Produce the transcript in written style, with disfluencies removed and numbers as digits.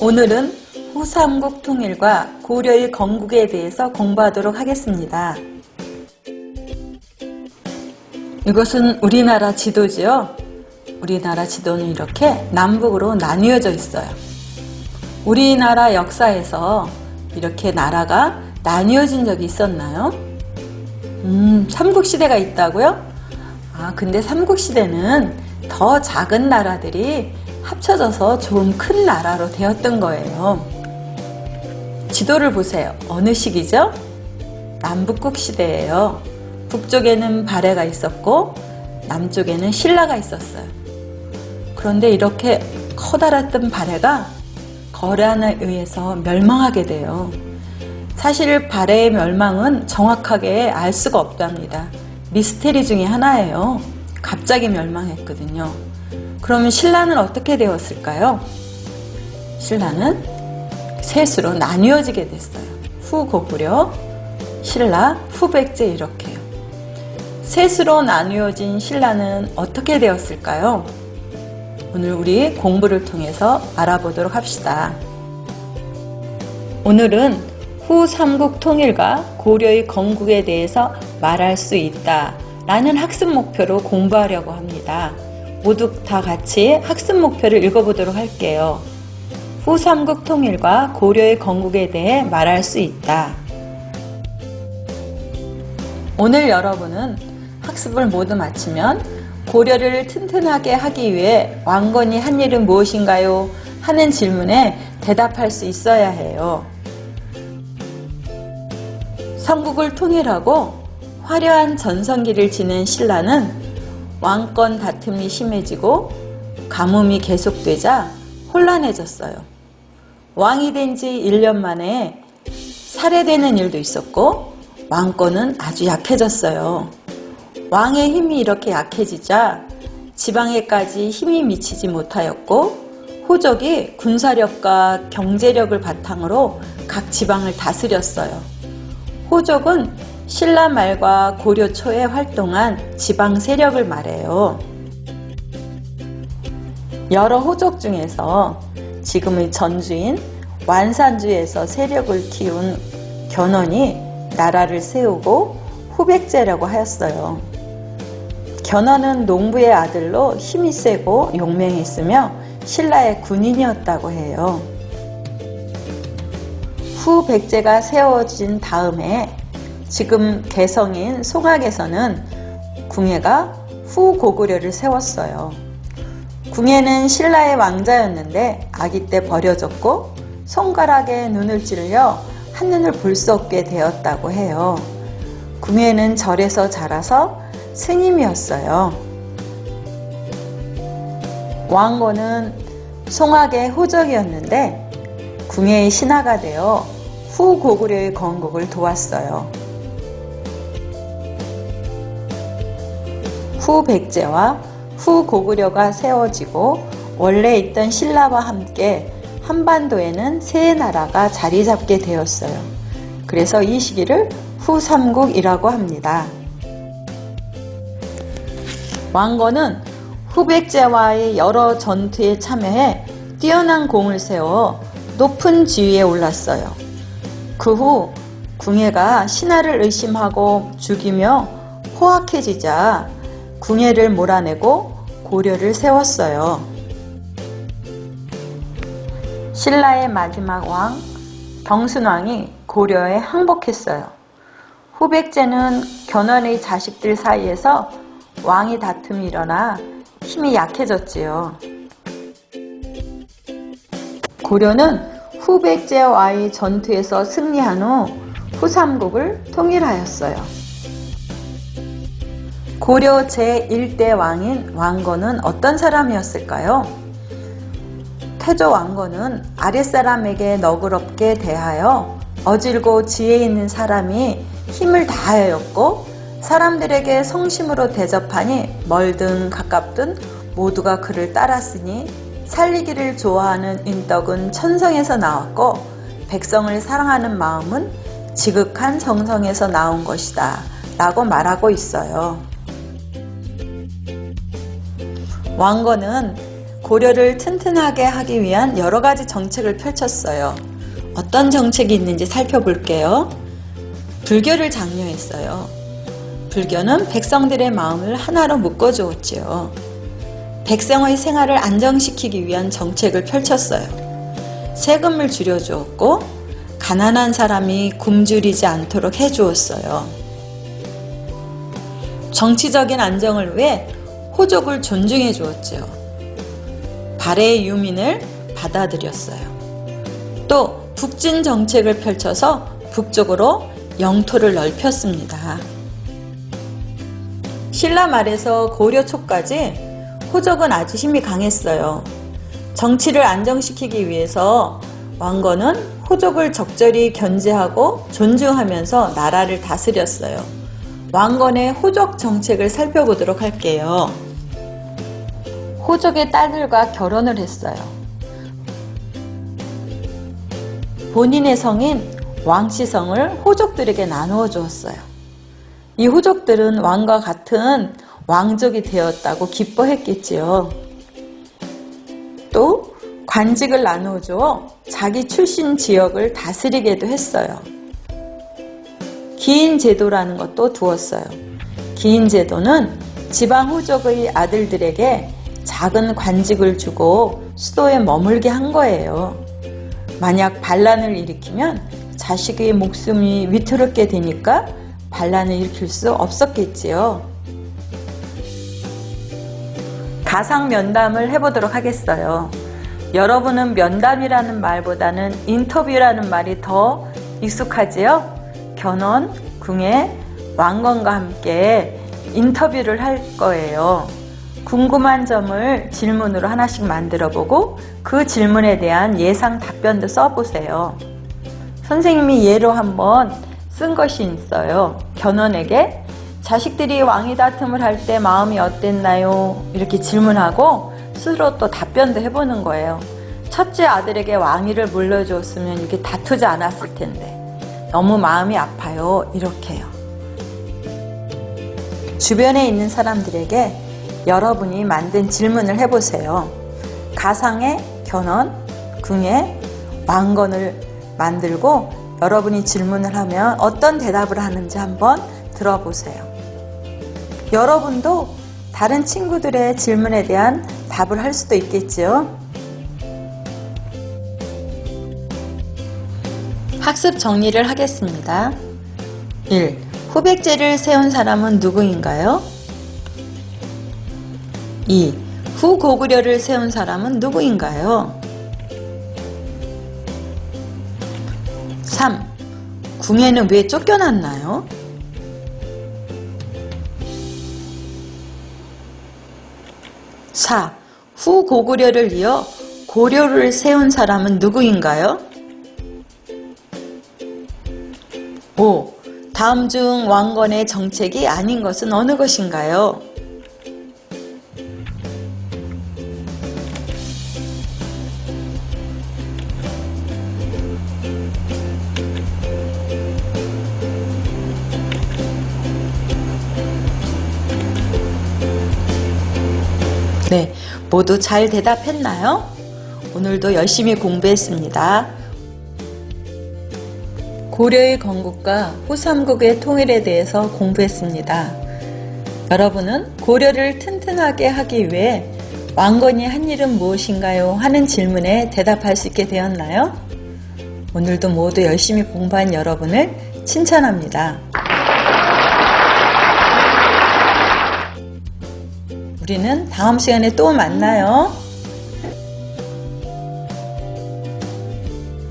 오늘은 후삼국 통일과 고려의 건국에 대해서 공부하도록 하겠습니다. 이것은 우리나라 지도지요. 우리나라 지도는 이렇게 남북으로 나뉘어져 있어요. 우리나라 역사에서 이렇게 나라가 나뉘어진 적이 있었나요? 삼국시대가 있다고요? 근데 삼국시대는 더 작은 나라들이 합쳐져서 좀 큰 나라로 되었던 거예요. 지도를 보세요. 어느 시기죠? 남북국 시대예요. 북쪽에는 발해가 있었고 남쪽에는 신라가 있었어요. 그런데 이렇게 커다랐던 발해가 거란에 의해서 멸망하게 돼요. 사실 발해의 멸망은 정확하게 알 수가 없답니다. 미스테리 중에 하나예요. 갑자기 멸망했거든요. 그러면 신라는 어떻게 되었을까요? 신라는 셋으로 나뉘어지게 됐어요. 후고구려, 신라, 후백제 이렇게요. 셋으로 나뉘어진 신라는 어떻게 되었을까요? 오늘 우리 공부를 통해서 알아보도록 합시다. 오늘은 후삼국 통일과 고려의 건국에 대해서 말할 수 있다 라는 학습 목표로 공부하려고 합니다. 모두 다 같이 학습 목표를 읽어보도록 할게요. 후삼국 통일과 고려의 건국에 대해 말할 수 있다. 오늘 여러분은 학습을 모두 마치면 고려를 튼튼하게 하기 위해 왕건이 한 일은 무엇인가요? 하는 질문에 대답할 수 있어야 해요. 삼국을 통일하고 화려한 전성기를 지낸 신라는 왕권 다툼이 심해지고 가뭄이 계속되자 혼란해졌어요. 왕이 된 지 1년 만에 살해되는 일도 있었고 왕권은 아주 약해졌어요. 왕의 힘이 이렇게 약해지자 지방에까지 힘이 미치지 못하였고 호족이 군사력과 경제력을 바탕으로 각 지방을 다스렸어요. 호족은 신라 말과 고려 초에 활동한 지방 세력을 말해요. 여러 호족 중에서 지금의 전주인 완산주에서 세력을 키운 견훤이 나라를 세우고 후백제라고 하였어요. 견훤은 농부의 아들로 힘이 세고 용맹했으며 신라의 군인이었다고 해요. 후백제가 세워진 다음에 지금 개성인 송악에서는 궁예가 후고구려를 세웠어요. 궁예는 신라의 왕자였는데 아기 때 버려졌고 손가락에 눈을 찔려 한눈을 볼 수 없게 되었다고 해요. 궁예는 절에서 자라서 스님이었어요. 왕건은 송악의 호적이었는데 궁예의 신하가 되어 후고구려의 건국을 도왔어요. 후백제와 후고구려가 세워지고 원래 있던 신라와 함께 한반도에는 세 나라가 자리 잡게 되었어요. 그래서 이 시기를 후삼국이라고 합니다. 왕건은 후백제와의 여러 전투에 참여해 뛰어난 공을 세워 높은 지위에 올랐어요. 그 후 궁예가 신하를 의심하고 죽이며 포악해지자 궁예를 몰아내고 고려를 세웠어요. 신라의 마지막 왕 경순왕이 고려에 항복했어요. 후백제는 견훤의 자식들 사이에서 왕위 다툼이 일어나 힘이 약해졌지요. 고려는 후백제와의 전투에서 승리한 후 후삼국을 통일하였어요. 고려 제1대 왕인 왕건은 어떤 사람이었을까요? 태조 왕건은 아랫사람에게 너그럽게 대하여 어질고 지혜 있는 사람이 힘을 다하였고 사람들에게 성심으로 대접하니 멀든 가깝든 모두가 그를 따랐으니 살리기를 좋아하는 인덕은 천성에서 나왔고 백성을 사랑하는 마음은 지극한 정성에서 나온 것이다 라고 말하고 있어요. 왕건은 고려를 튼튼하게 하기 위한 여러 가지 정책을 펼쳤어요. 어떤 정책이 있는지 살펴볼게요. 불교를 장려했어요. 불교는 백성들의 마음을 하나로 묶어주었지요. 백성의 생활을 안정시키기 위한 정책을 펼쳤어요. 세금을 줄여주었고 가난한 사람이 굶주리지 않도록 해주었어요. 정치적인 안정을 위해 호족을 존중해 주었지요. 발해의 유민을 받아들였어요. 또 북진 정책을 펼쳐서 북쪽으로 영토를 넓혔습니다. 신라 말에서 고려 초까지 호족은 아주 힘이 강했어요. 정치를 안정시키기 위해서 왕건은 호족을 적절히 견제하고 존중하면서 나라를 다스렸어요. 왕건의 호족 정책을 살펴보도록 할게요. 호족의 딸들과 결혼을 했어요. 본인의 성인 왕씨성을 호족들에게 나누어 주었어요. 이 호족들은 왕과 같은 왕족이 되었다고 기뻐했겠지요. 또 관직을 나누어 주어 자기 출신 지역을 다스리게도 했어요. 기인 제도라는 것도 두었어요. 기인 제도는 지방 호족의 아들들에게 작은 관직을 주고 수도에 머물게 한 거예요. 만약 반란을 일으키면 자식의 목숨이 위태롭게 되니까 반란을 일으킬 수 없었겠지요. 가상 면담을 해보도록 하겠어요. 여러분은 면담이라는 말보다는 인터뷰라는 말이 더 익숙하지요? 견훤, 궁예, 왕건과 함께 인터뷰를 할 거예요. 궁금한 점을 질문으로 하나씩 만들어 보고 그 질문에 대한 예상 답변도 써보세요. 선생님이 예로 한번 쓴 것이 있어요. 견훤에게 자식들이 왕위 다툼을 할 때 마음이 어땠나요? 이렇게 질문하고 스스로 또 답변도 해보는 거예요. 첫째 아들에게 왕위를 물려줬으면 이렇게 다투지 않았을 텐데 너무 마음이 아파요. 이렇게요. 주변에 있는 사람들에게 여러분이 만든 질문을 해보세요. 가상의 견훤, 궁예, 왕건을 만들고 여러분이 질문을 하면 어떤 대답을 하는지 한번 들어보세요. 여러분도 다른 친구들의 질문에 대한 답을 할 수도 있겠지요. 학습 정리를 하겠습니다. 1. 후백제를 세운 사람은 누구인가요? 2. 후고구려를 세운 사람은 누구인가요? 3. 궁예는 왜 쫓겨났나요? 4. 후고구려를 이어 고려를 세운 사람은 누구인가요? 5. 다음 중 왕건의 정책이 아닌 것은 어느 것인가요? 네, 모두 잘 대답했나요? 오늘도 열심히 공부했습니다. 고려의 건국과 후삼국의 통일에 대해서 공부했습니다. 여러분은 고려를 튼튼하게 하기 위해 왕건이 한 일은 무엇인가요? 하는 질문에 대답할 수 있게 되었나요? 오늘도 모두 열심히 공부한 여러분을 칭찬합니다. 우리는 다음 시간에 또 만나요.